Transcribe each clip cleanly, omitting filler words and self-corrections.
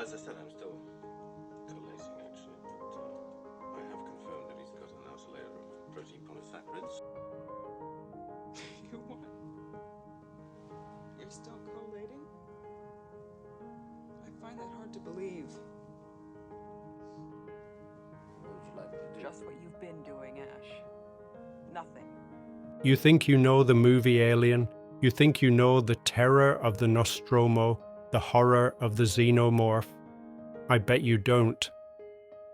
as I said, I'm still coalescing, actually, but I have confirmed that he's got an outer layer of protein polysaccharids. You what? You're still collating? I find that hard to believe. What would you like to do? Just what you've been doing, Ash. Nothing. You think you know the movie Alien? You think you know the terror of the Nostromo, the horror of the Xenomorph? I bet you don't.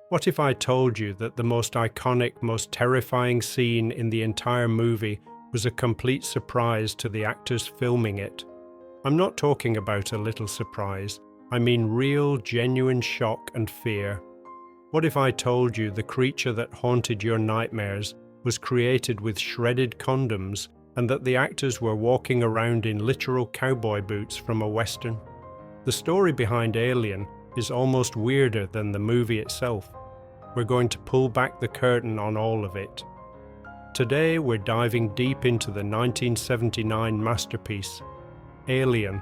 What if I told you that the most iconic, most terrifying scene in the entire movie was a complete surprise to the actors filming it? I'm not talking about a little surprise. I mean real, genuine shock and fear. What if I told you the creature that haunted your nightmares was created with shredded condoms and that the actors were walking around in literal cowboy boots from a western? The story behind Alien is almost weirder than the movie itself. We're going to pull back the curtain on all of it. Today we're diving deep into the 1979 masterpiece, Alien.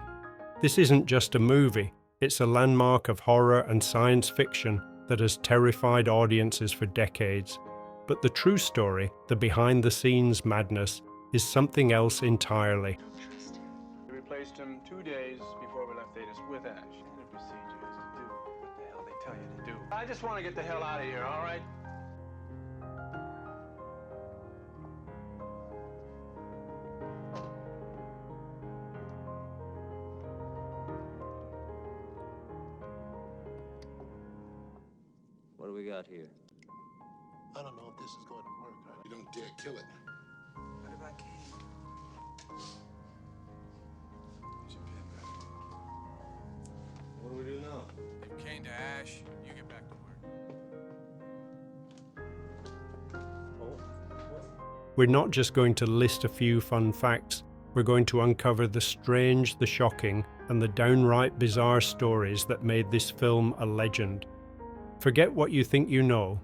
This isn't just a movie, it's a landmark of horror and science fiction that has terrified audiences for decades. But the true story, the behind-the-scenes madness, is something else entirely. We replaced him 2 days before we left Thetis with Ash. The procedure is to do what the hell they tell you to do. I just want to get the hell out of here, all right? What do we got here? I don't know if this is going to work. You don't dare kill it. What about Kane? Here's your pen back. What do we do now? Give Kane to Ash, you get back to work. We're not just going to list a few fun facts, we're going to uncover the strange, the shocking, and the downright bizarre stories that made this film a legend. Forget what you think you know.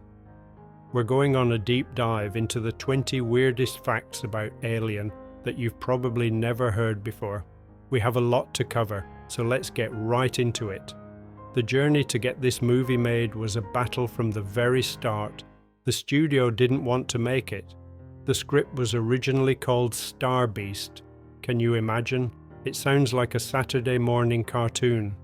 We're going on a deep dive into the 20 weirdest facts about Alien that you've probably never heard before. We have a lot to cover, so let's get right into it. The journey to get this movie made was a battle from the very start. The studio didn't want to make it. The script was originally called Star Beast. Can you imagine? It sounds like a Saturday morning cartoon.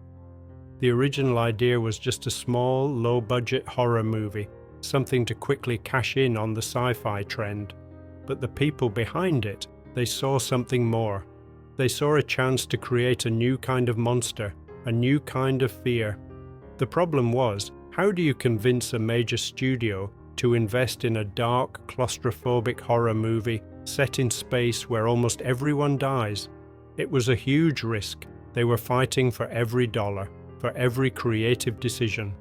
The original idea was just a small, low-budget horror movie, something to quickly cash in on the sci-fi trend. But the people behind it, they saw something more. They saw a chance to create a new kind of monster, a new kind of fear. The problem was, how do you convince a major studio to invest in a dark, claustrophobic horror movie set in space where almost everyone dies? It was a huge risk. They were fighting for every dollar, for every creative decision.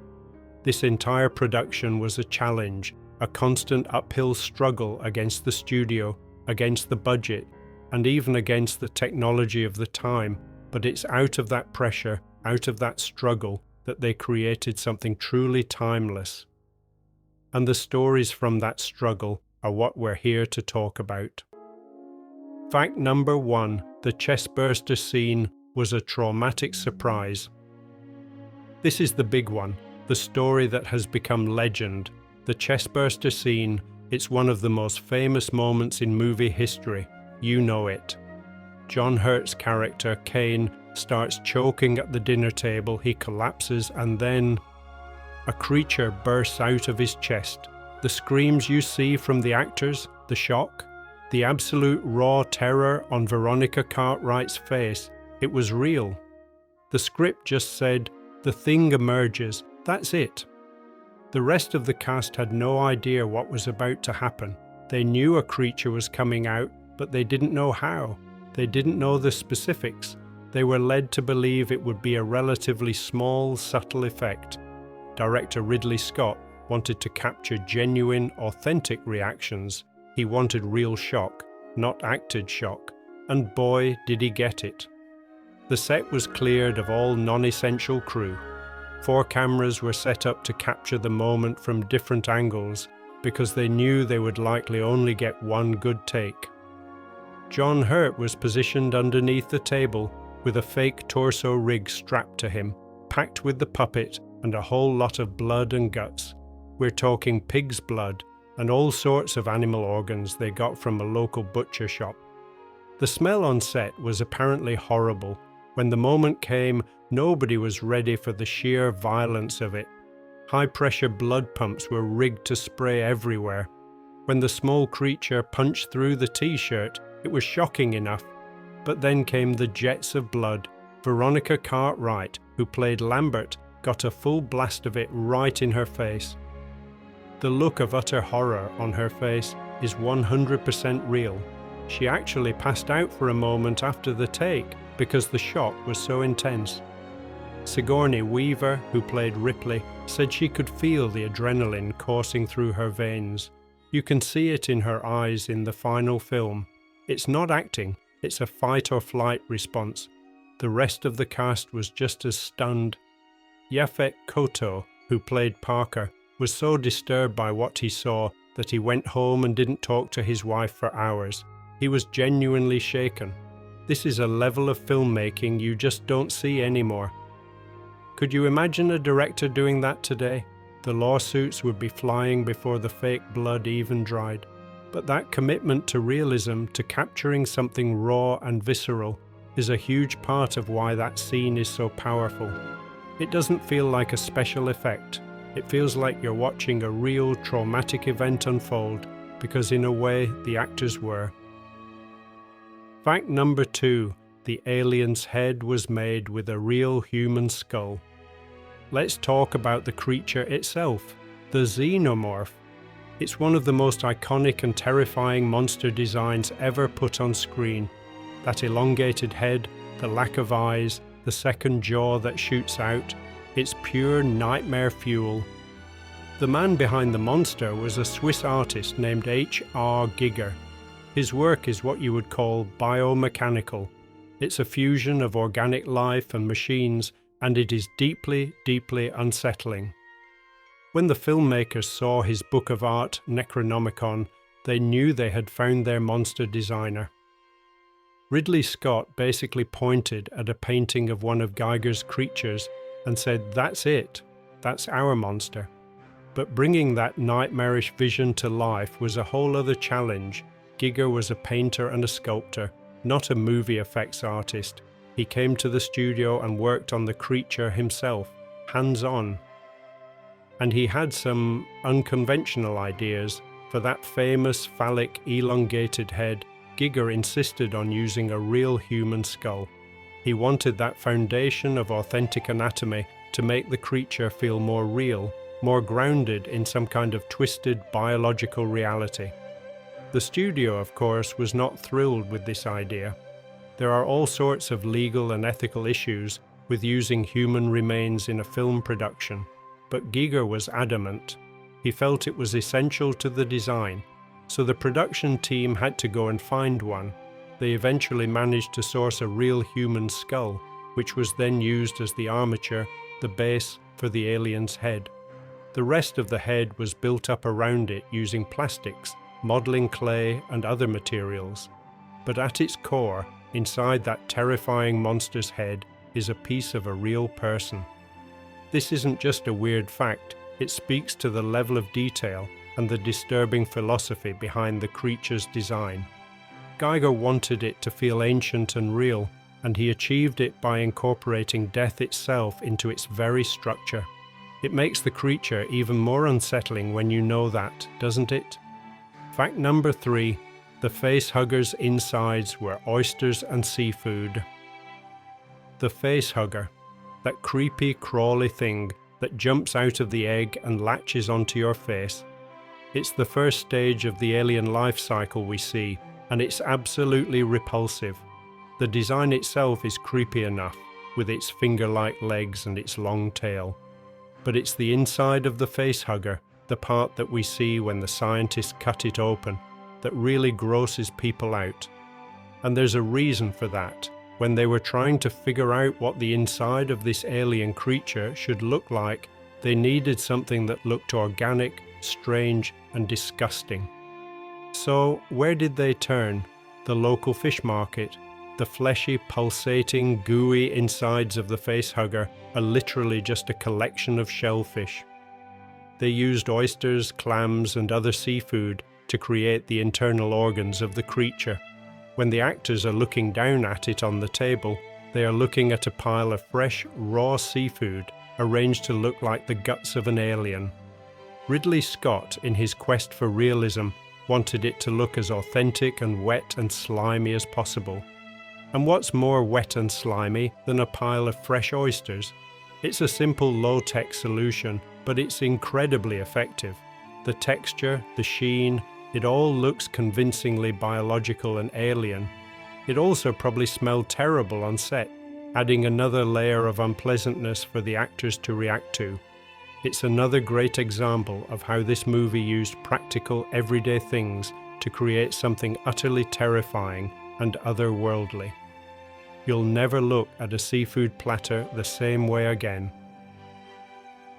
This entire production was a challenge, a constant uphill struggle against the studio, against the budget, and even against the technology of the time. But it's out of that pressure, out of that struggle, that they created something truly timeless. And the stories from that struggle are what we're here to talk about. Fact number 1, the chestburster scene was a traumatic surprise. This is the big one. The story that has become legend, the chestburster scene. It's one of the most famous moments in movie history. You know it. John Hurt's character, Kane, starts choking at the dinner table, he collapses, and then a creature bursts out of his chest. The screams you see from the actors, the shock, the absolute raw terror on Veronica Cartwright's face, it was real. The script just said, the thing emerges. That's it. The rest of the cast had no idea what was about to happen. They knew a creature was coming out, but they didn't know how. They didn't know the specifics. They were led to believe it would be a relatively small, subtle effect. Director Ridley Scott wanted to capture genuine, authentic reactions. He wanted real shock, not acted shock. And boy, did he get it. The set was cleared of all non-essential crew. 4 cameras were set up to capture the moment from different angles because they knew they would likely only get one good take. John Hurt was positioned underneath the table with a fake torso rig strapped to him. packed with the puppet and a whole lot of blood and guts. We're talking pig's blood and all sorts of animal organs they got from a local butcher shop. The smell on set was apparently horrible. When the moment came, nobody was ready for the sheer violence of it. High-pressure blood pumps were rigged to spray everywhere. When the small creature punched through the t-shirt, it was shocking enough. But then came the jets of blood. Veronica Cartwright, who played Lambert, got a full blast of it right in her face. The look of utter horror on her face is 100% real. She actually passed out for a moment after the take because the shock was so intense. Sigourney Weaver, who played Ripley, said she could feel the adrenaline coursing through her veins. You can see it in her eyes in the final film. It's not acting, it's a fight or flight response. The rest of the cast was just as stunned. Yaphet Kotto, who played Parker, was so disturbed by what he saw that he went home and didn't talk to his wife for hours. He was genuinely shaken. This is a level of filmmaking you just don't see anymore. Could you imagine a director doing that today? The lawsuits would be flying before the fake blood even dried. But that commitment to realism, to capturing something raw and visceral, is a huge part of why that scene is so powerful. It doesn't feel like a special effect. It feels like you're watching a real traumatic event unfold, because in a way, the actors were. Fact number 2, the alien's head was made with a real human skull. Let's talk about the creature itself, the Xenomorph. It's one of the most iconic and terrifying monster designs ever put on screen. That elongated head, the lack of eyes, the second jaw that shoots out, it's pure nightmare fuel. The man behind the monster was a Swiss artist named H.R. Giger. His work is what you would call biomechanical. It's a fusion of organic life and machines, and it is deeply, deeply unsettling. When the filmmakers saw his book of art, Necronomicon, they knew they had found their monster designer. Ridley Scott basically pointed at a painting of one of Giger's creatures and said, "That's it, that's our monster." But bringing that nightmarish vision to life was a whole other challenge. Giger was a painter and a sculptor, not a movie effects artist. He came to the studio and worked on the creature himself, hands-on. And he had some unconventional ideas. For that famous phallic elongated head, Giger insisted on using a real human skull. He wanted that foundation of authentic anatomy to make the creature feel more real, more grounded in some kind of twisted biological reality. The studio, of course, was not thrilled with this idea. There are all sorts of legal and ethical issues with using human remains in a film production, but Giger was adamant. He felt it was essential to the design, so the production team had to go and find one. They eventually managed to source a real human skull, which was then used as the armature, the base for the alien's head. The rest of the head was built up around it using plastics, modeling clay and other materials. But at its core, inside that terrifying monster's head, is a piece of a real person. This isn't just a weird fact, it speaks to the level of detail and the disturbing philosophy behind the creature's design. Giger wanted it to feel ancient and real, and he achieved it by incorporating death itself into its very structure. It makes the creature even more unsettling when you know that, doesn't it? Fact number 3, the facehugger's insides were oysters and seafood. The facehugger, that creepy, crawly thing that jumps out of the egg and latches onto your face. It's the first stage of the alien life cycle we see, and it's absolutely repulsive. The design itself is creepy enough, with its finger-like legs and its long tail. But it's the inside of the facehugger, the part that we see when the scientists cut it open, that really grosses people out. And there's a reason for that. When they were trying to figure out what the inside of this alien creature should look like, they needed something that looked organic, strange, and disgusting. So, where did they turn? The local fish market. The fleshy, pulsating, gooey insides of the facehugger are literally just a collection of shellfish. They used oysters, clams, and other seafood to create the internal organs of the creature. When the actors are looking down at it on the table, they are looking at a pile of fresh, raw seafood arranged to look like the guts of an alien. Ridley Scott, in his quest for realism, wanted it to look as authentic and wet and slimy as possible. And what's more wet and slimy than a pile of fresh oysters? It's a simple low-tech solution, but it's incredibly effective. The texture, the sheen, it all looks convincingly biological and alien. It also probably smelled terrible on set, adding another layer of unpleasantness for the actors to react to. It's another great example of how this movie used practical, everyday things to create something utterly terrifying and otherworldly. You'll never look at a seafood platter the same way again.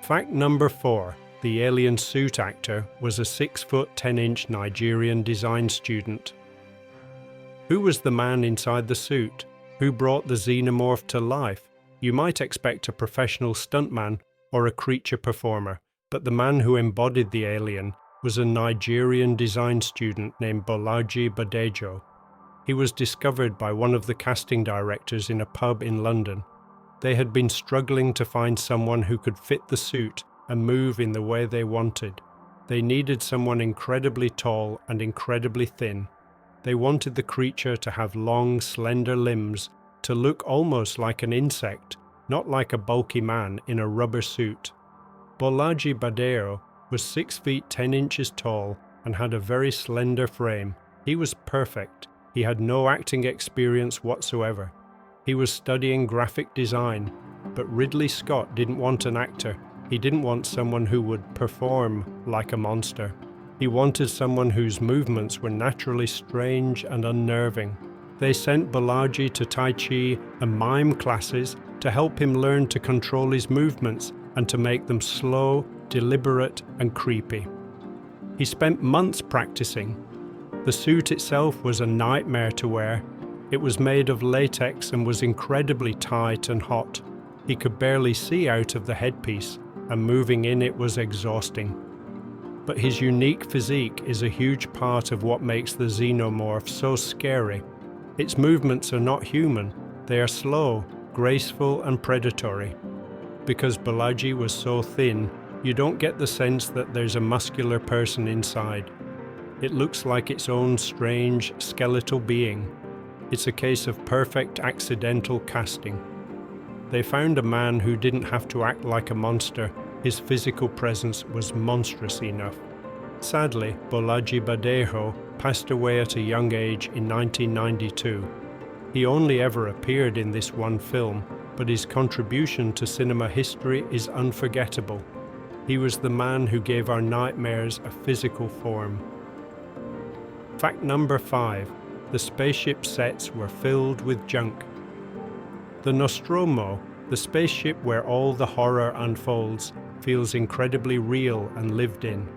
Fact number 4. The alien suit actor was a 6-foot 10-inch Nigerian design student. Who was the man inside the suit? Who brought the Xenomorph to life? You might expect a professional stuntman or a creature performer, but the man who embodied the alien was a Nigerian design student named Bolaji Badejo. He was discovered by one of the casting directors in a pub in London. They had been struggling to find someone who could fit the suit and move in the way they wanted. They needed someone incredibly tall and incredibly thin. They wanted the creature to have long, slender limbs, to look almost like an insect, not like a bulky man in a rubber suit. Bolaji Badejo was 6 feet 10 inches tall and had a very slender frame. He was perfect. He had no acting experience whatsoever. He was studying graphic design, but Ridley Scott didn't want an actor. He didn't want someone who would perform like a monster. He wanted someone whose movements were naturally strange and unnerving. They sent Bolaji to Tai Chi and mime classes to help him learn to control his movements and to make them slow, deliberate, and creepy. He spent months practicing. The suit itself was a nightmare to wear. It was made of latex and was incredibly tight and hot. He could barely see out of the headpiece, and moving in it was exhausting. But his unique physique is a huge part of what makes the Xenomorph so scary. Its movements are not human. They are slow, graceful, and predatory. Because Bolaji was so thin, you don't get the sense that there's a muscular person inside. It looks like its own strange, skeletal being. It's a case of perfect accidental casting. They found a man who didn't have to act like a monster. His physical presence was monstrous enough. Sadly, Bolaji Badejo passed away at a young age in 1992. He only ever appeared in this one film, but his contribution to cinema history is unforgettable. He was the man who gave our nightmares a physical form. Fact number 5. The spaceship sets were filled with junk. The Nostromo, the spaceship where all the horror unfolds, feels incredibly real and lived in.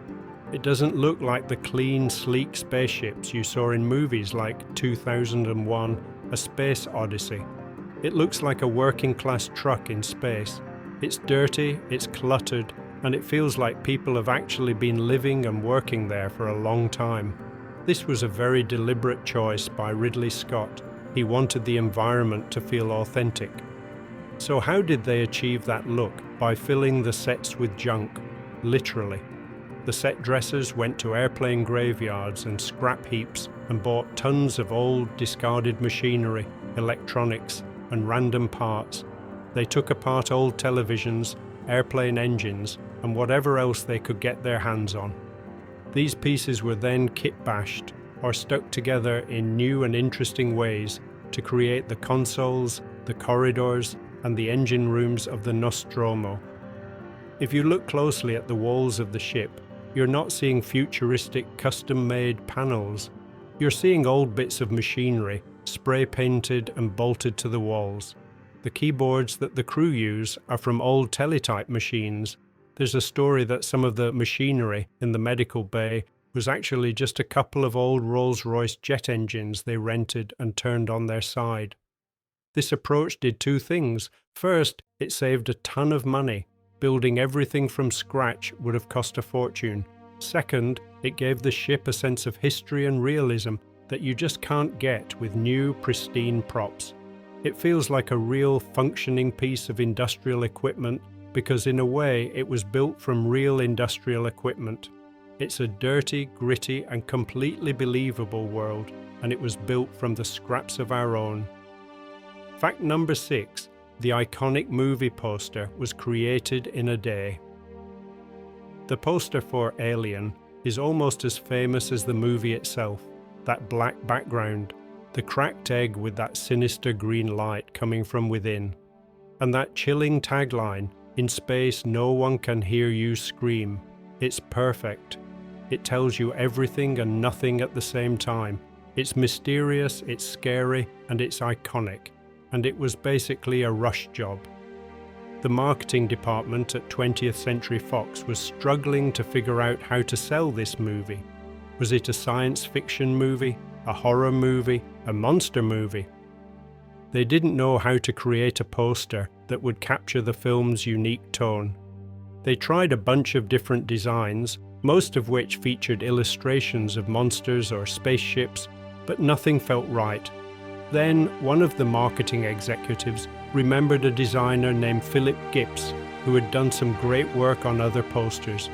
It doesn't look like the clean, sleek spaceships you saw in movies like 2001: A Space Odyssey. It looks like a working-class truck in space. It's dirty, it's cluttered, and it feels like people have actually been living and working there for a long time. This was a very deliberate choice by Ridley Scott. He wanted the environment to feel authentic. So how did they achieve that look? By filling the sets with junk, literally. The set dressers went to airplane graveyards and scrap heaps and bought tons of old discarded machinery, electronics, and random parts. They took apart old televisions, airplane engines, and whatever else they could get their hands on. These pieces were then kit-bashed or stuck together in new and interesting ways to create the consoles, the corridors, and the engine rooms of the Nostromo. If you look closely at the walls of the ship, you're not seeing futuristic custom-made panels. You're seeing old bits of machinery, spray-painted and bolted to the walls. The keyboards that the crew use are from old teletype machines. There's a story that some of the machinery in the medical bay was actually just a couple of old Rolls-Royce jet engines they rented and turned on their side. This approach did two things. First, it saved a ton of money. Building everything from scratch would have cost a fortune. Second, it gave the ship a sense of history and realism that you just can't get with new, pristine props. It feels like a real functioning piece of industrial equipment because in a way it was built from real industrial equipment. It's a dirty, gritty and completely believable world, and it was built from the scraps of our own. Fact number 6, the iconic movie poster was created in a day. The poster for Alien is almost as famous as the movie itself, that black background, the cracked egg with that sinister green light coming from within, and that chilling tagline, "In space no one can hear you scream." It's perfect. It tells you everything and nothing at the same time. It's mysterious, it's scary, and it's iconic. And it was basically a rush job. The marketing department at 20th Century Fox was struggling to figure out how to sell this movie. Was it a science fiction movie, a horror movie, a monster movie? They didn't know how to create a poster that would capture the film's unique tone. They tried a bunch of different designs, most of which featured illustrations of monsters or spaceships, but nothing felt right. Then, one of the marketing executives remembered a designer named Philip Gibbs, who had done some great work on other posters.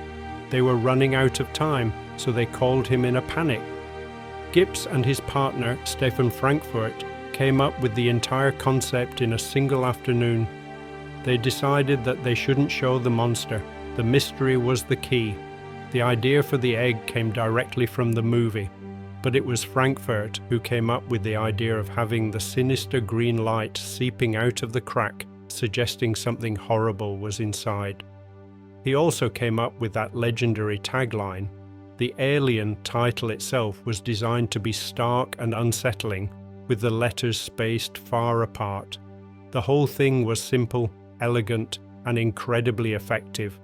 They were running out of time, so they called him in a panic. Gibbs and his partner, Stefan Frankfurt, came up with the entire concept in a single afternoon. They decided that they shouldn't show the monster. The mystery was the key. The idea for the egg came directly from the movie, but it was Frankfurt who came up with the idea of having the sinister green light seeping out of the crack, suggesting something horrible was inside. He also came up with that legendary tagline. The Alien title itself was designed to be stark and unsettling, with the letters spaced far apart. The whole thing was simple, elegant, and incredibly effective.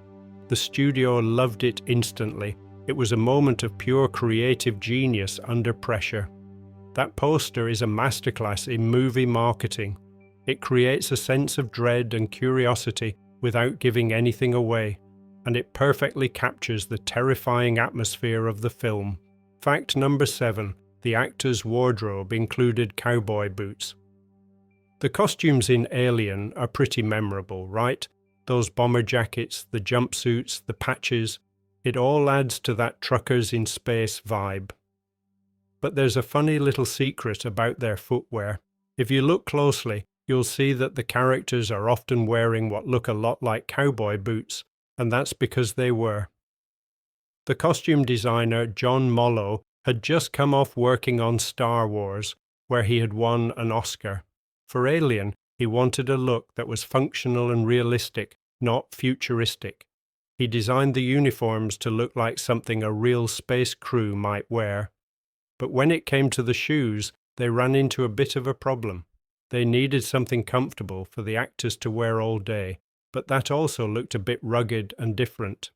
The studio loved it instantly. It was a moment of pure creative genius under pressure. That poster is a masterclass in movie marketing. It creates a sense of dread and curiosity without giving anything away, and it perfectly captures the terrifying atmosphere of the film. Fact number 7, the actor's wardrobe included cowboy boots. The costumes in Alien are pretty memorable, right? Those bomber jackets, the jumpsuits, the patches, it all adds to that truckers in space vibe. But there's a funny little secret about their footwear. If you look closely, you'll see that the characters are often wearing what look a lot like cowboy boots, and that's because they were. The costume designer John Mollo had just come off working on Star Wars, where he had won an Oscar. For Alien, he wanted a look that was functional and realistic, not futuristic. He designed the uniforms to look like something a real space crew might wear. But when it came to the shoes, they ran into a bit of a problem. They needed something comfortable for the actors to wear all day, but that also looked a bit rugged and different.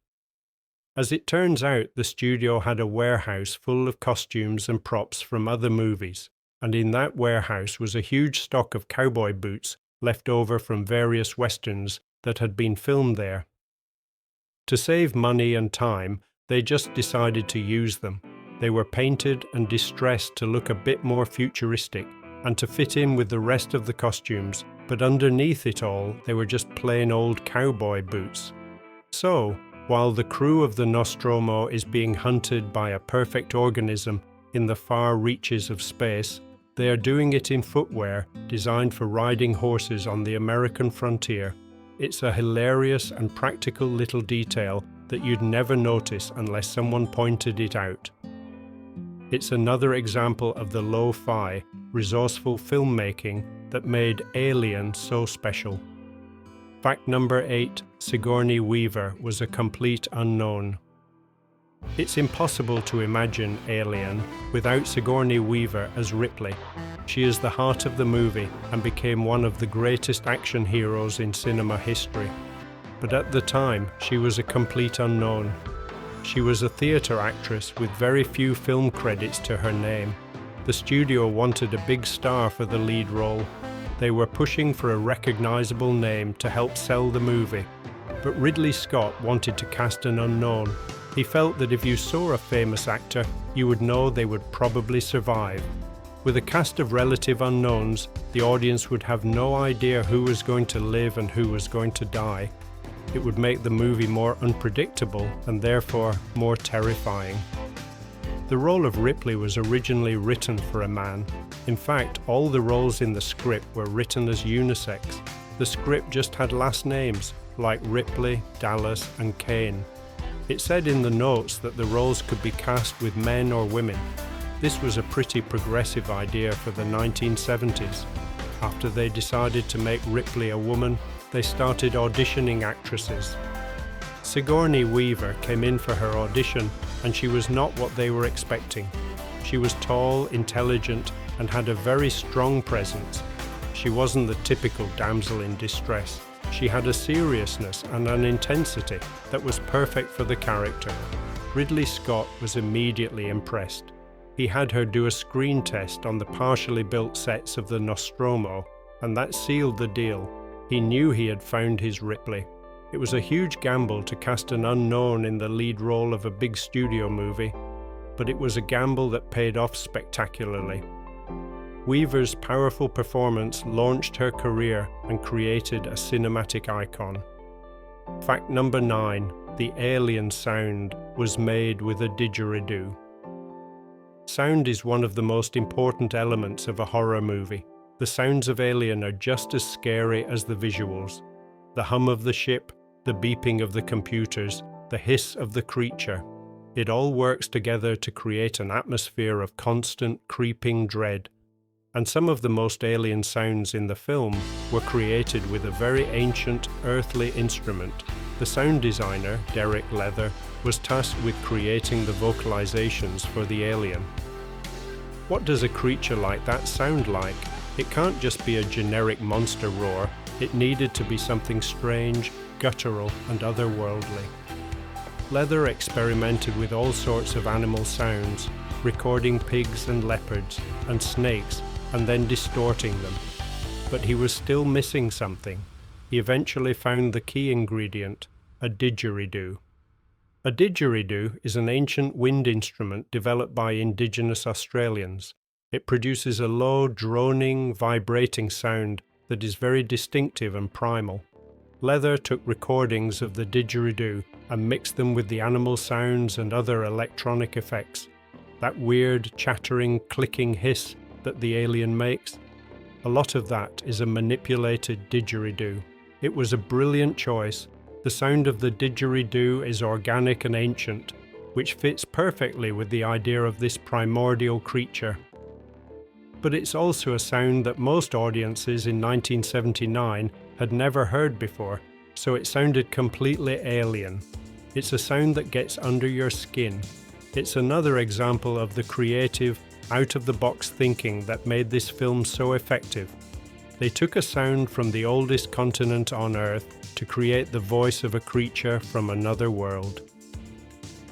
As it turns out, the studio had a warehouse full of costumes and props from other movies, and in that warehouse was a huge stock of cowboy boots left over from various westerns that had been filmed there. To save money and time, they just decided to use them. They were painted and distressed to look a bit more futuristic and to fit in with the rest of the costumes, but underneath it all, they were just plain old cowboy boots. So, while the crew of the Nostromo is being hunted by a perfect organism in the far reaches of space, they are doing it in footwear designed for riding horses on the American frontier. It's a hilarious and practical little detail that you'd never notice unless someone pointed it out. It's another example of the lo-fi, resourceful filmmaking that made Alien so special. Fact number 8, Sigourney Weaver was a complete unknown. It's impossible to imagine Alien without Sigourney Weaver as Ripley. She is the heart of the movie and became one of the greatest action heroes in cinema history. But at the time, she was a complete unknown. She was a theatre actress with very few film credits to her name. The studio wanted a big star for the lead role. They were pushing for a recognizable name to help sell the movie. But Ridley Scott wanted to cast an unknown. He felt that if you saw a famous actor, you would know they would probably survive. With a cast of relative unknowns, the audience would have no idea who was going to live and who was going to die. It would make the movie more unpredictable and therefore more terrifying. The role of Ripley was originally written for a man. In fact, all the roles in the script were written as unisex. The script just had last names, like Ripley, Dallas, and Kane. It said in the notes that the roles could be cast with men or women. This was a pretty progressive idea for the 1970s. After they decided to make Ripley a woman, they started auditioning actresses. Sigourney Weaver came in for her audition, and she was not what they were expecting. She was tall, intelligent, and had a very strong presence. She wasn't the typical damsel in distress. She had a seriousness and an intensity that was perfect for the character. Ridley Scott was immediately impressed. He had her do a screen test on the partially built sets of the Nostromo, and that sealed the deal. He knew he had found his Ripley. It was a huge gamble to cast an unknown in the lead role of a big studio movie, but it was a gamble that paid off spectacularly. Weaver's powerful performance launched her career and created a cinematic icon. Fact number 9, the alien sound was made with a didgeridoo. Sound is one of the most important elements of a horror movie. The sounds of Alien are just as scary as the visuals. The hum of the ship, the beeping of the computers, the hiss of the creature. It all works together to create an atmosphere of constant, creeping dread. And some of the most alien sounds in the film were created with a very ancient, earthly instrument. The sound designer, Derek Leather, was tasked with creating the vocalizations for the alien. What does a creature like that sound like? It can't just be a generic monster roar. It needed to be something strange, guttural, and otherworldly. Leather experimented with all sorts of animal sounds, recording pigs and leopards and snakes, and then distorting them. But he was still missing something. He eventually found the key ingredient, a didgeridoo. A didgeridoo is an ancient wind instrument developed by indigenous Australians. It produces a low, droning, vibrating sound that is very distinctive and primal. Leather took recordings of the didgeridoo and mixed them with the animal sounds and other electronic effects. That weird, chattering, clicking hiss that the alien makes, a lot of that is a manipulated didgeridoo. It was a brilliant choice. The sound of the didgeridoo is organic and ancient, which fits perfectly with the idea of this primordial creature. But it's also a sound that most audiences in 1979 had never heard before, so it sounded completely alien. It's a sound that gets under your skin. It's another example of the creative, out-of-the-box thinking that made this film so effective. They took a sound from the oldest continent on Earth to create the voice of a creature from another world.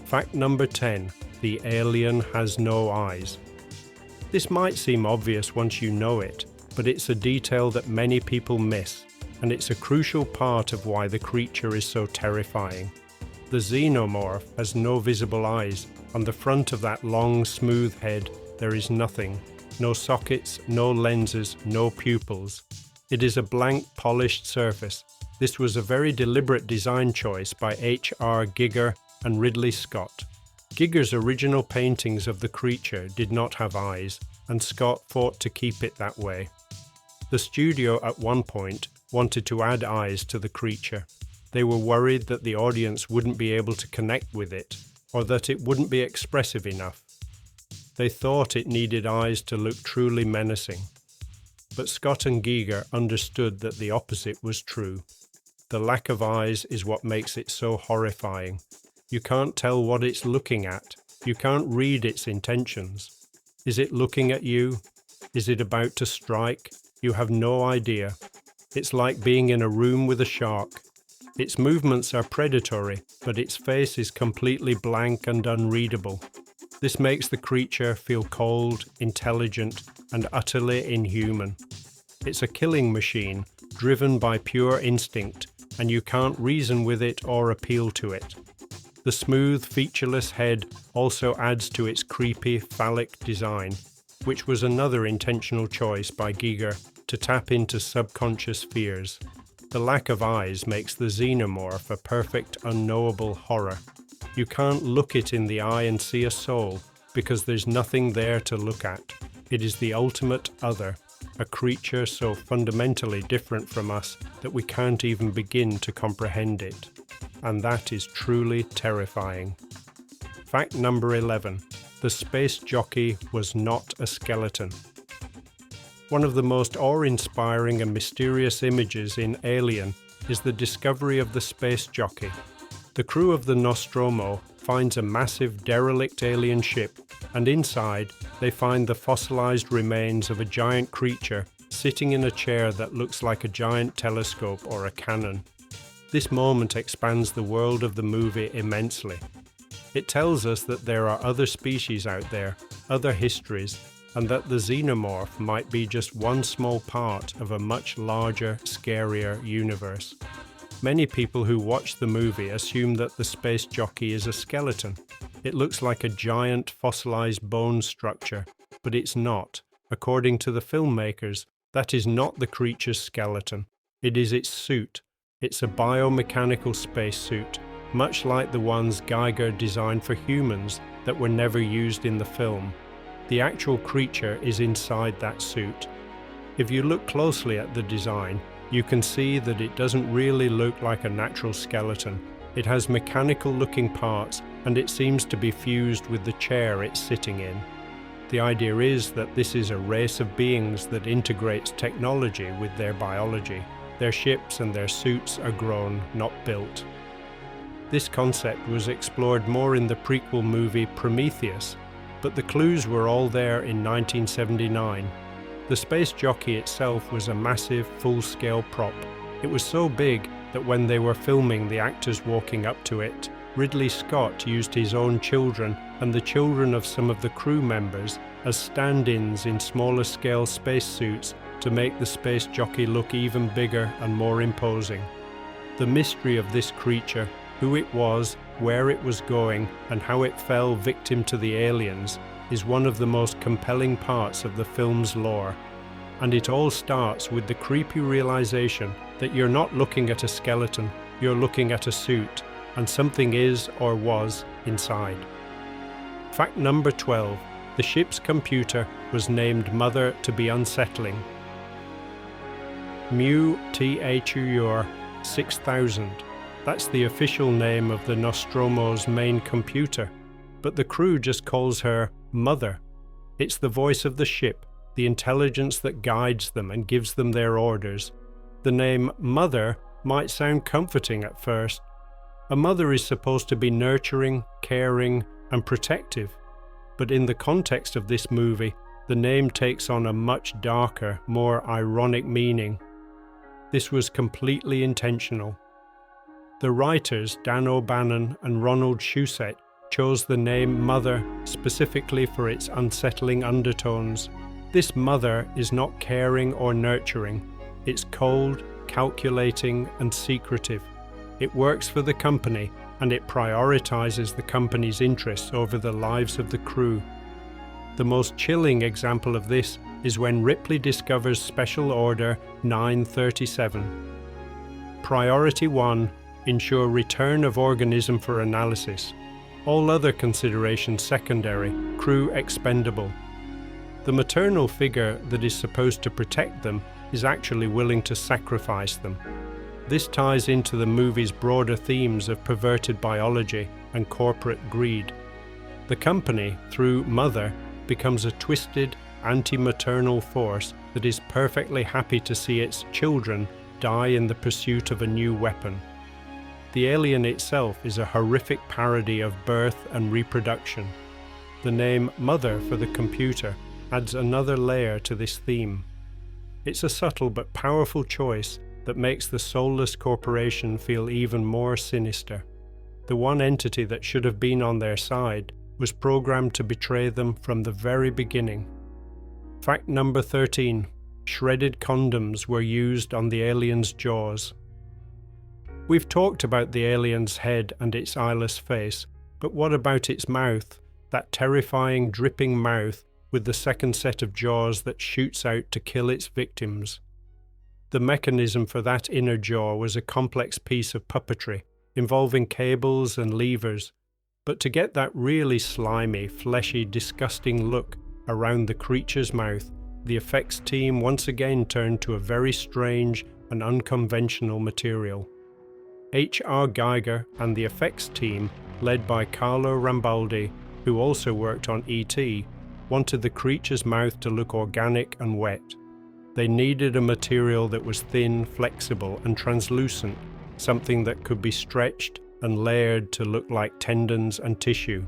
Fact number 10, the alien has no eyes. This might seem obvious once you know it, but it's a detail that many people miss, and it's a crucial part of why the creature is so terrifying. The Xenomorph has no visible eyes. On the front of that long, smooth head, there is nothing. No sockets, no lenses, no pupils. It is a blank, polished surface. This was a very deliberate design choice by H.R. Giger and Ridley Scott. Giger's original paintings of the creature did not have eyes, and Scott fought to keep it that way. The studio at one point wanted to add eyes to the creature. They were worried that the audience wouldn't be able to connect with it, or that it wouldn't be expressive enough. They thought it needed eyes to look truly menacing. But Scott and Giger understood that the opposite was true. The lack of eyes is what makes it so horrifying. You can't tell what it's looking at. You can't read its intentions. Is it looking at you? Is it about to strike? You have no idea. It's like being in a room with a shark. Its movements are predatory, but its face is completely blank and unreadable. This makes the creature feel cold, intelligent, and utterly inhuman. It's a killing machine, driven by pure instinct, and you can't reason with it or appeal to it. The smooth, featureless head also adds to its creepy, phallic design, which was another intentional choice by Giger to tap into subconscious fears. The lack of eyes makes the Xenomorph a perfect, unknowable horror. You can't look it in the eye and see a soul, because there's nothing there to look at. It is the ultimate other, a creature so fundamentally different from us that we can't even begin to comprehend it. And that is truly terrifying. Fact number 11. The space jockey was not a skeleton. One of the most awe-inspiring and mysterious images in Alien is the discovery of the space jockey. The crew of the Nostromo finds a massive derelict alien ship, and inside they find the fossilized remains of a giant creature sitting in a chair that looks like a giant telescope or a cannon. This moment expands the world of the movie immensely. It tells us that there are other species out there, other histories, and that the Xenomorph might be just one small part of a much larger, scarier universe. Many people who watch the movie assume that the space jockey is a skeleton. It looks like a giant fossilized bone structure, but it's not. According to the filmmakers, that is not the creature's skeleton. It is its suit. It's a biomechanical spacesuit, much like the ones Giger designed for humans that were never used in the film. The actual creature is inside that suit. If you look closely at the design, you can see that it doesn't really look like a natural skeleton. It has mechanical-looking parts, and it seems to be fused with the chair it's sitting in. The idea is that this is a race of beings that integrates technology with their biology. Their ships and their suits are grown, not built. This concept was explored more in the prequel movie Prometheus, but the clues were all there in 1979. The space jockey itself was a massive, full-scale prop. It was so big that when they were filming the actors walking up to it, Ridley Scott used his own children and the children of some of the crew members as stand-ins in smaller-scale spacesuits to make the space jockey look even bigger and more imposing. The mystery of this creature, who it was, where it was going, and how it fell victim to the aliens, is one of the most compelling parts of the film's lore. And it all starts with the creepy realization that you're not looking at a skeleton, you're looking at a suit, and something is or was inside. Fact number 12. The ship's computer was named Mother to be unsettling. Mu THUR 6000. That's the official name of the Nostromo's main computer, but the crew just calls her Mother. It's the voice of the ship, the intelligence that guides them and gives them their orders. The name Mother might sound comforting at first. A mother is supposed to be nurturing, caring, and protective, but in the context of this movie, the name takes on a much darker, more ironic meaning. This was completely intentional. The writers, Dan O'Bannon and Ronald Shusett, chose the name Mother specifically for its unsettling undertones. This mother is not caring or nurturing. It's cold, calculating, and secretive. It works for the company, and it prioritizes the company's interests over the lives of the crew. The most chilling example of this is when Ripley discovers Special Order 937. Priority 1. Ensure return of organism for analysis. All other considerations secondary, crew expendable. The maternal figure that is supposed to protect them is actually willing to sacrifice them. This ties into the movie's broader themes of perverted biology and corporate greed. The company, through Mother, becomes a twisted, anti-maternal force that is perfectly happy to see its children die in the pursuit of a new weapon. The alien itself is a horrific parody of birth and reproduction. The name Mother for the computer adds another layer to this theme. It's a subtle but powerful choice that makes the soulless corporation feel even more sinister. The one entity that should have been on their side was programmed to betray them from the very beginning. Fact number 13. Shredded condoms were used on the alien's jaws. We've talked about the alien's head and its eyeless face, but what about its mouth? That terrifying, dripping mouth with the second set of jaws that shoots out to kill its victims. The mechanism for that inner jaw was a complex piece of puppetry, involving cables and levers, but to get that really slimy, fleshy, disgusting look around the creature's mouth, the effects team once again turned to a very strange and unconventional material. H.R. Geiger and the effects team, led by Carlo Rambaldi, who also worked on E.T., wanted the creature's mouth to look organic and wet. They needed a material that was thin, flexible, and translucent, something that could be stretched and layered to look like tendons and tissue.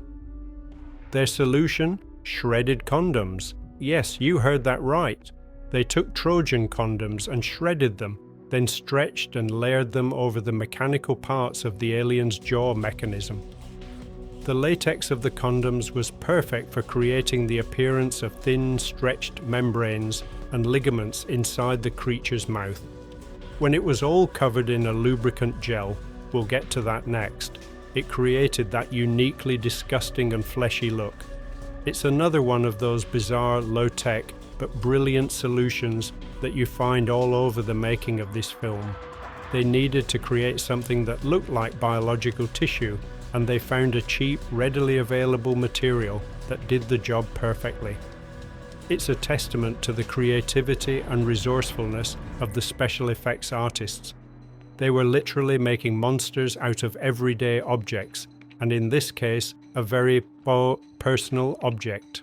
Their solution? Shredded condoms. Yes, you heard that right. They took Trojan condoms and shredded them, then stretched and layered them over the mechanical parts of the alien's jaw mechanism. The latex of the condoms was perfect for creating the appearance of thin, stretched membranes and ligaments inside the creature's mouth. When it was all covered in a lubricant gel, we'll get to that next, it created that uniquely disgusting and fleshy look. It's another one of those bizarre, low-tech, but brilliant solutions that you find all over the making of this film. They needed to create something that looked like biological tissue, and they found a cheap, readily available material that did the job perfectly. It's a testament to the creativity and resourcefulness of the special effects artists. They were literally making monsters out of everyday objects, and in this case, a very personal object.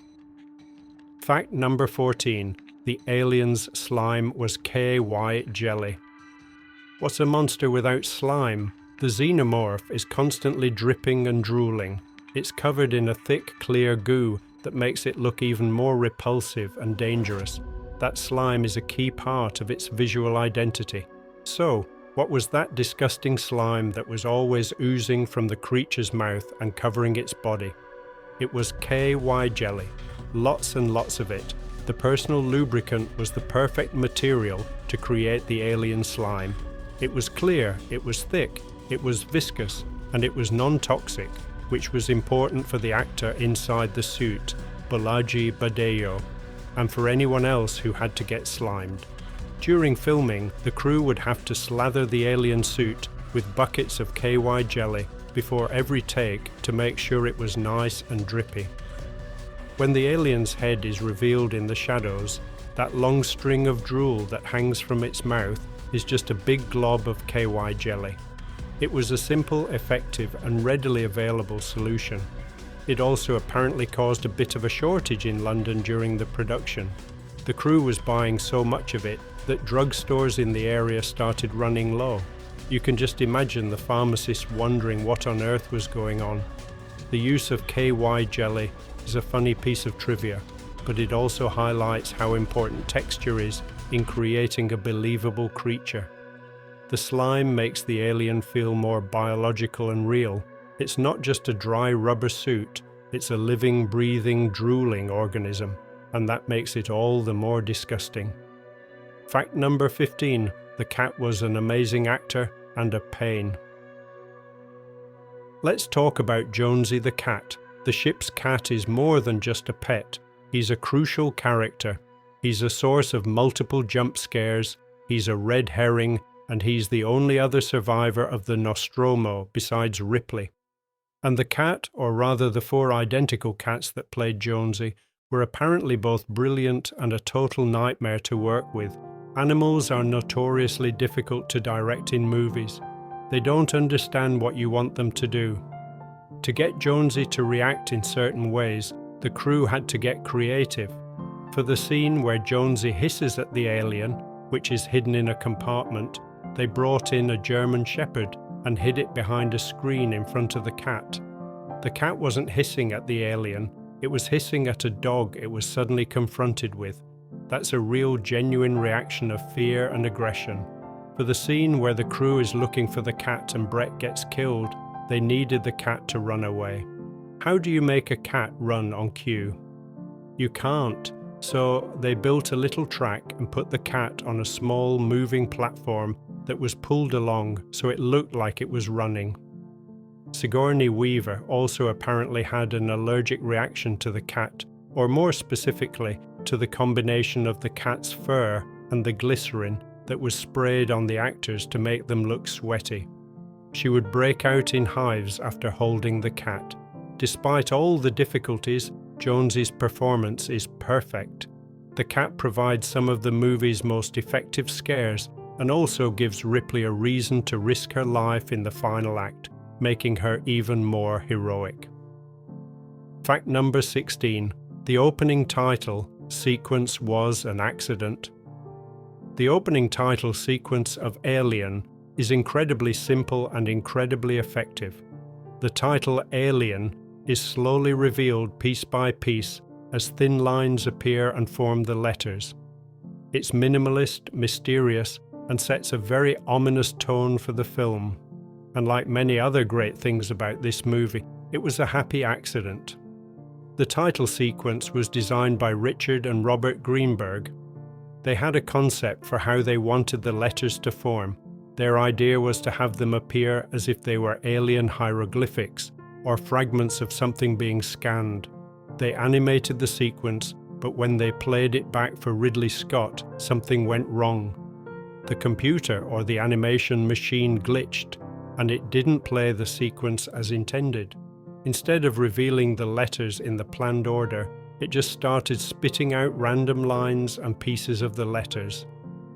Fact number 14. The alien's slime was KY jelly. What's a monster without slime? The Xenomorph is constantly dripping and drooling. It's covered in a thick, clear goo that makes it look even more repulsive and dangerous. That slime is a key part of its visual identity. So, what was that disgusting slime that was always oozing from the creature's mouth and covering its body? It was KY jelly. Lots and lots of it. The personal lubricant was the perfect material to create the alien slime. It was clear, it was thick, it was viscous, and it was non-toxic, which was important for the actor inside the suit, Balaji Badeyo, and for anyone else who had to get slimed. During filming, the crew would have to slather the alien suit with buckets of KY jelly before every take to make sure it was nice and drippy. When the alien's head is revealed in the shadows, that long string of drool that hangs from its mouth is just a big glob of KY jelly. It was a simple, effective, and readily available solution. It also apparently caused a bit of a shortage in London during the production. The crew was buying so much of it that drugstores in the area started running low. You can just imagine the pharmacists wondering what on earth was going on. The use of KY jelly is a funny piece of trivia, but it also highlights how important texture is in creating a believable creature. The slime makes the alien feel more biological and real. It's not just a dry rubber suit, it's a living, breathing, drooling organism, and that makes it all the more disgusting. Fact number 15. The cat was an amazing actor and a pain. Let's talk about Jonesy the cat. The ship's cat is more than just a pet. He's a crucial character. He's a source of multiple jump scares, he's a red herring, and he's the only other survivor of the Nostromo besides Ripley. And the cat, or rather the 4 identical cats that played Jonesy, were apparently both brilliant and a total nightmare to work with. Animals are notoriously difficult to direct in movies. They don't understand what you want them to do. To get Jonesy to react in certain ways, the crew had to get creative. For the scene where Jonesy hisses at the alien, which is hidden in a compartment, they brought in a German Shepherd and hid it behind a screen in front of the cat. The cat wasn't hissing at the alien, it was hissing at a dog it was suddenly confronted with. That's a real genuine reaction of fear and aggression. For the scene where the crew is looking for the cat and Brett gets killed, they needed the cat to run away. How do you make a cat run on cue? You can't, so they built a little track and put the cat on a small moving platform that was pulled along so it looked like it was running. Sigourney Weaver also apparently had an allergic reaction to the cat, or more specifically, to the combination of the cat's fur and the glycerin that was sprayed on the actors to make them look sweaty. She would break out in hives after holding the cat. Despite all the difficulties, Jones's performance is perfect. The cat provides some of the movie's most effective scares and also gives Ripley a reason to risk her life in the final act, making her even more heroic. Fact number 16. The opening title sequence was an accident. The opening title sequence of Alien is incredibly simple and incredibly effective. The title Alien is slowly revealed piece by piece as thin lines appear and form the letters. It's minimalist, mysterious, and sets a very ominous tone for the film. And like many other great things about this movie, it was a happy accident. The title sequence was designed by Richard and Robert Greenberg. They had a concept for how they wanted the letters to form. Their idea was to have them appear as if they were alien hieroglyphics or fragments of something being scanned. They animated the sequence, but when they played it back for Ridley Scott, something went wrong. The computer or the animation machine glitched, and it didn't play the sequence as intended. Instead of revealing the letters in the planned order, it just started spitting out random lines and pieces of the letters.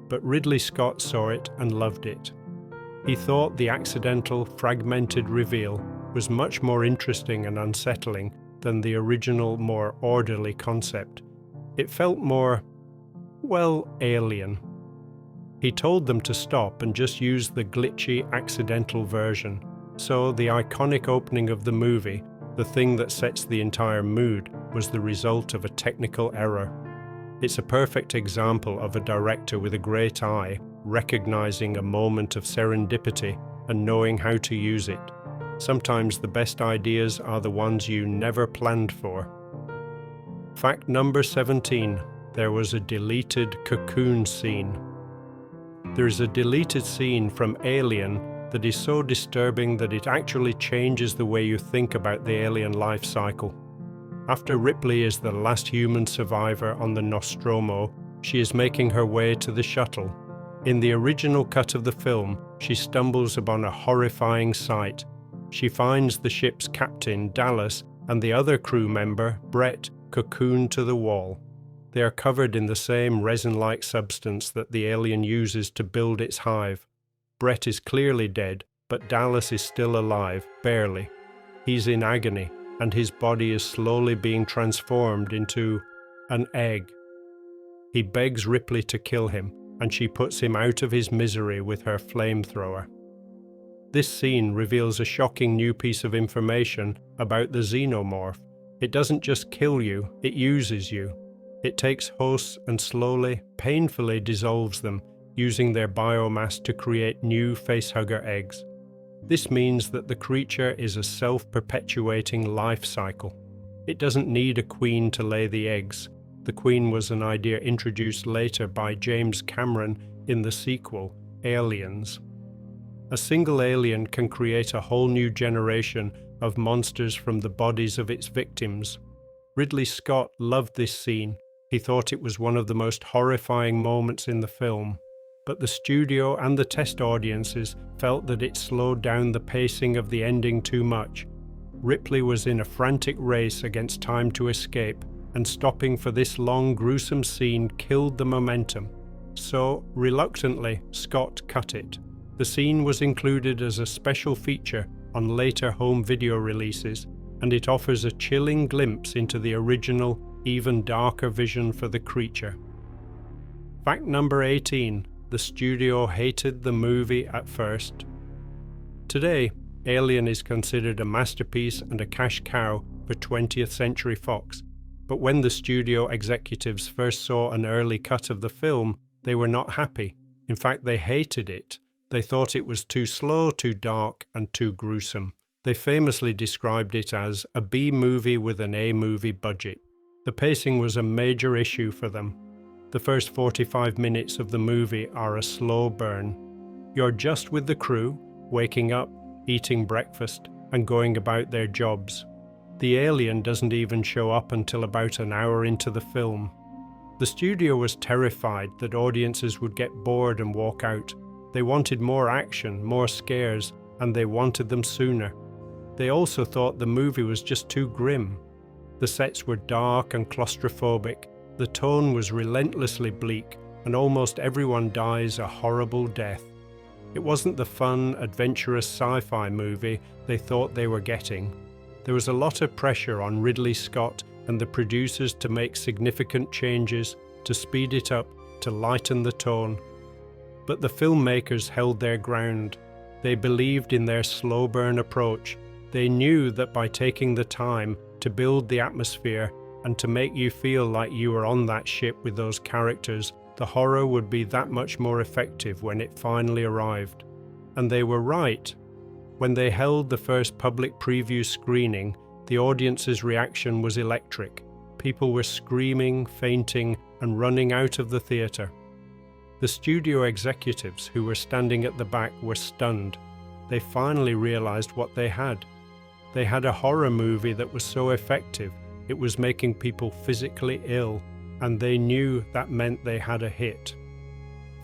But Ridley Scott saw it and loved it. He thought the accidental, fragmented reveal was much more interesting and unsettling than the original, more orderly concept. It felt more, well, alien. He told them to stop and just use the glitchy, accidental version. So the iconic opening of the movie, the thing that sets the entire mood, was the result of a technical error. It's a perfect example of a director with a great eye, recognizing a moment of serendipity and knowing how to use it. Sometimes the best ideas are the ones you never planned for. Fact number 17. There was a deleted cocoon scene. There is a deleted scene from Alien that is so disturbing that it actually changes the way you think about the alien life cycle. After Ripley is the last human survivor on the Nostromo, she is making her way to the shuttle. In the original cut of the film, she stumbles upon a horrifying sight. She finds the ship's captain, Dallas, and the other crew member, Brett, cocooned to the wall. They are covered in the same resin-like substance that the alien uses to build its hive. Brett is clearly dead, but Dallas is still alive, barely. He's in agony, and his body is slowly being transformed into an egg. He begs Ripley to kill him, and she puts him out of his misery with her flamethrower. This scene reveals a shocking new piece of information about the Xenomorph. It doesn't just kill you, it uses you. It takes hosts and slowly, painfully dissolves them, using their biomass to create new facehugger eggs. This means that the creature is a self-perpetuating life cycle. It doesn't need a queen to lay the eggs. The queen was an idea introduced later by James Cameron in the sequel, Aliens. A single alien can create a whole new generation of monsters from the bodies of its victims. Ridley Scott loved this scene. He thought it was one of the most horrifying moments in the film. But the studio and the test audiences felt that it slowed down the pacing of the ending too much. Ripley was in a frantic race against time to escape, and stopping for this long, gruesome scene killed the momentum. So, reluctantly, Scott cut it. The scene was included as a special feature on later home video releases, and it offers a chilling glimpse into the original, even darker vision for the creature. Fact number 18. The studio hated the movie at first. Today, Alien is considered a masterpiece and a cash cow for 20th Century Fox, but when the studio executives first saw an early cut of the film, they were not happy. In fact, they hated it. They thought it was too slow, too dark, and too gruesome. They famously described it as a B movie with an A movie budget. The pacing was a major issue for them. The first 45 minutes of the movie are a slow burn. You're just with the crew, waking up, eating breakfast, and going about their jobs. The alien doesn't even show up until about an hour into the film. The studio was terrified that audiences would get bored and walk out. They wanted more action, more scares, and they wanted them sooner. They also thought the movie was just too grim. The sets were dark and claustrophobic. The tone was relentlessly bleak, and almost everyone dies a horrible death. It wasn't the fun, adventurous sci-fi movie they thought they were getting. There was a lot of pressure on Ridley Scott and the producers to make significant changes, to speed it up, to lighten the tone. But the filmmakers held their ground. They believed in their slow burn approach. They knew that by taking the time to build the atmosphere and to make you feel like you were on that ship with those characters, the horror would be that much more effective when it finally arrived. And they were right. When they held the first public preview screening, the audience's reaction was electric. People were screaming, fainting, and running out of the theatre. The studio executives who were standing at the back were stunned. They finally realized what they had. They had a horror movie that was so effective, it was making people physically ill, and they knew that meant they had a hit.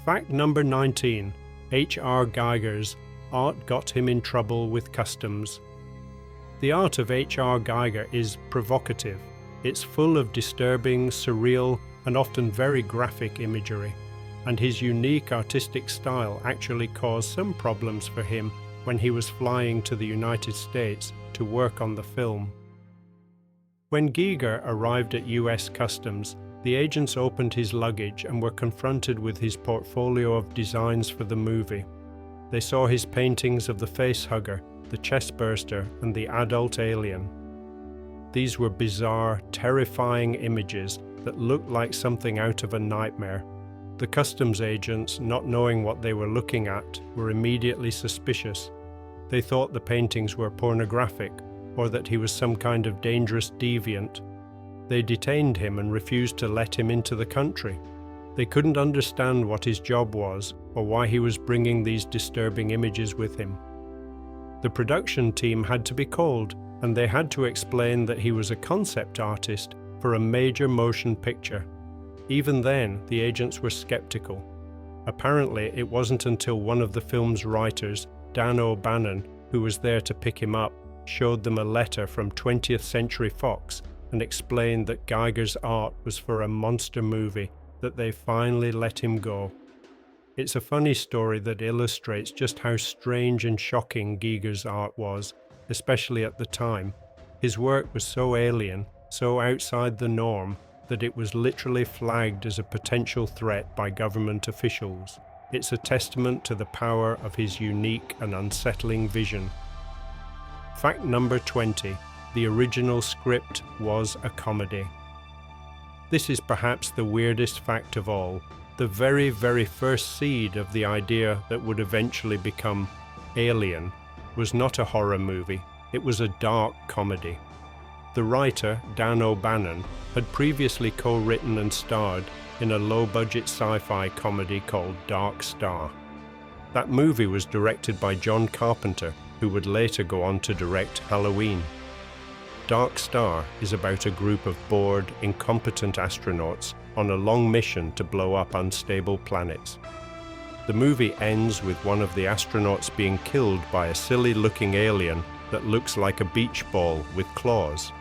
Fact number 19. H.R. Giger's art got him in trouble with customs. The art of H.R. Giger is provocative. It's full of disturbing, surreal, and often very graphic imagery. And his unique artistic style actually caused some problems for him when he was flying to the United States to work on the film. When Giger arrived at US Customs, the agents opened his luggage and were confronted with his portfolio of designs for the movie. They saw his paintings of the facehugger, the chestburster, and the adult alien. These were bizarre, terrifying images that looked like something out of a nightmare. The customs agents, not knowing what they were looking at, were immediately suspicious. They thought the paintings were pornographic, or that he was some kind of dangerous deviant. They detained him and refused to let him into the country. They couldn't understand what his job was, or why he was bringing these disturbing images with him. The production team had to be called, and they had to explain that he was a concept artist for a major motion picture. Even then, the agents were skeptical. Apparently, it wasn't until one of the film's writers, Dan O'Bannon, who was there to pick him up, showed them a letter from 20th Century Fox and explained that Giger's art was for a monster movie, that they finally let him go. It's a funny story that illustrates just how strange and shocking Giger's art was, especially at the time. His work was so alien, so outside the norm, that it was literally flagged as a potential threat by government officials. It's a testament to the power of his unique and unsettling vision. Fact number 20. The original script was a comedy. This is perhaps the weirdest fact of all. The very, very first seed of the idea that would eventually become Alien was not a horror movie. It was a dark comedy. The writer, Dan O'Bannon, had previously co-written and starred in a low-budget sci-fi comedy called Dark Star. That movie was directed by John Carpenter, who would later go on to direct Halloween. Dark Star is about a group of bored, incompetent astronauts on a long mission to blow up unstable planets. The movie ends with one of the astronauts being killed by a silly-looking alien that looks like a beach ball with claws.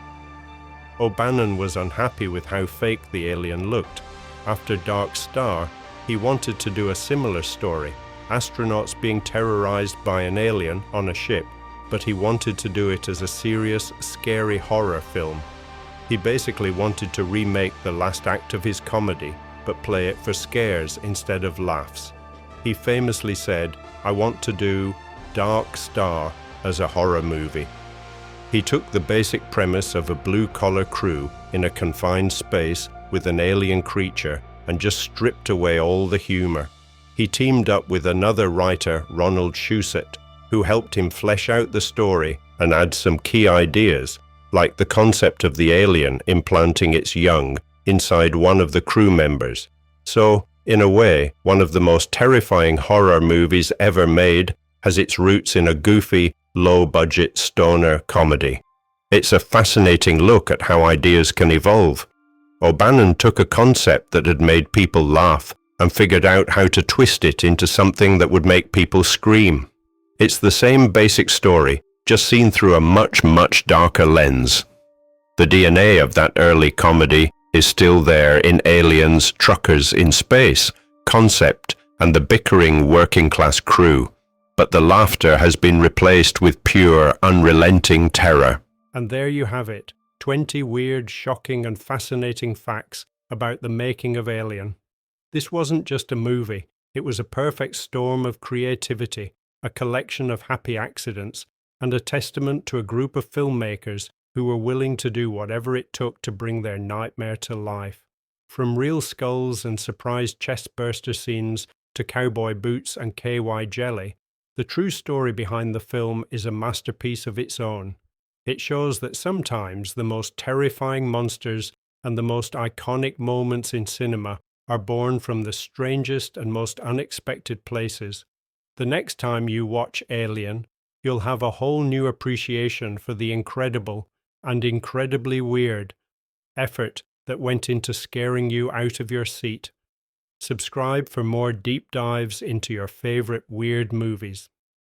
O'Bannon was unhappy with how fake the alien looked. After Dark Star, he wanted to do a similar story, astronauts being terrorized by an alien on a ship, but he wanted to do it as a serious, scary horror film. He basically wanted to remake the last act of his comedy, but play it for scares instead of laughs. He famously said, "I want to do Dark Star as a horror movie." He took the basic premise of a blue-collar crew in a confined space with an alien creature and just stripped away all the humor. he teamed up with another writer, Ronald Shusett, who helped him flesh out the story and add some key ideas, like the concept of the alien implanting its young inside one of the crew members. So, in a way, one of the most terrifying horror movies ever made has its roots in a goofy, low-budget stoner comedy. It's a fascinating look at how ideas can evolve. O'Bannon took a concept that had made people laugh and figured out how to twist it into something that would make people scream. It's the same basic story, just seen through a much, much darker lens. The DNA of that early comedy is still there in Aliens, Truckers in Space, Concept, and the bickering working-class crew, but the laughter has been replaced with pure, unrelenting terror. And there you have it, 20 weird, shocking, and fascinating facts about the making of Alien. This wasn't just a movie, it was a perfect storm of creativity, a collection of happy accidents, and a testament to a group of filmmakers who were willing to do whatever it took to bring their nightmare to life. From real skulls and surprise chestburster scenes to cowboy boots and KY jelly, the true story behind the film is a masterpiece of its own. It shows that sometimes the most terrifying monsters and the most iconic moments in cinema are born from the strangest and most unexpected places. The next time you watch Alien, you'll have a whole new appreciation for the incredible and incredibly weird effort that went into scaring you out of your seat. Subscribe for more deep dives into your favorite weird movies.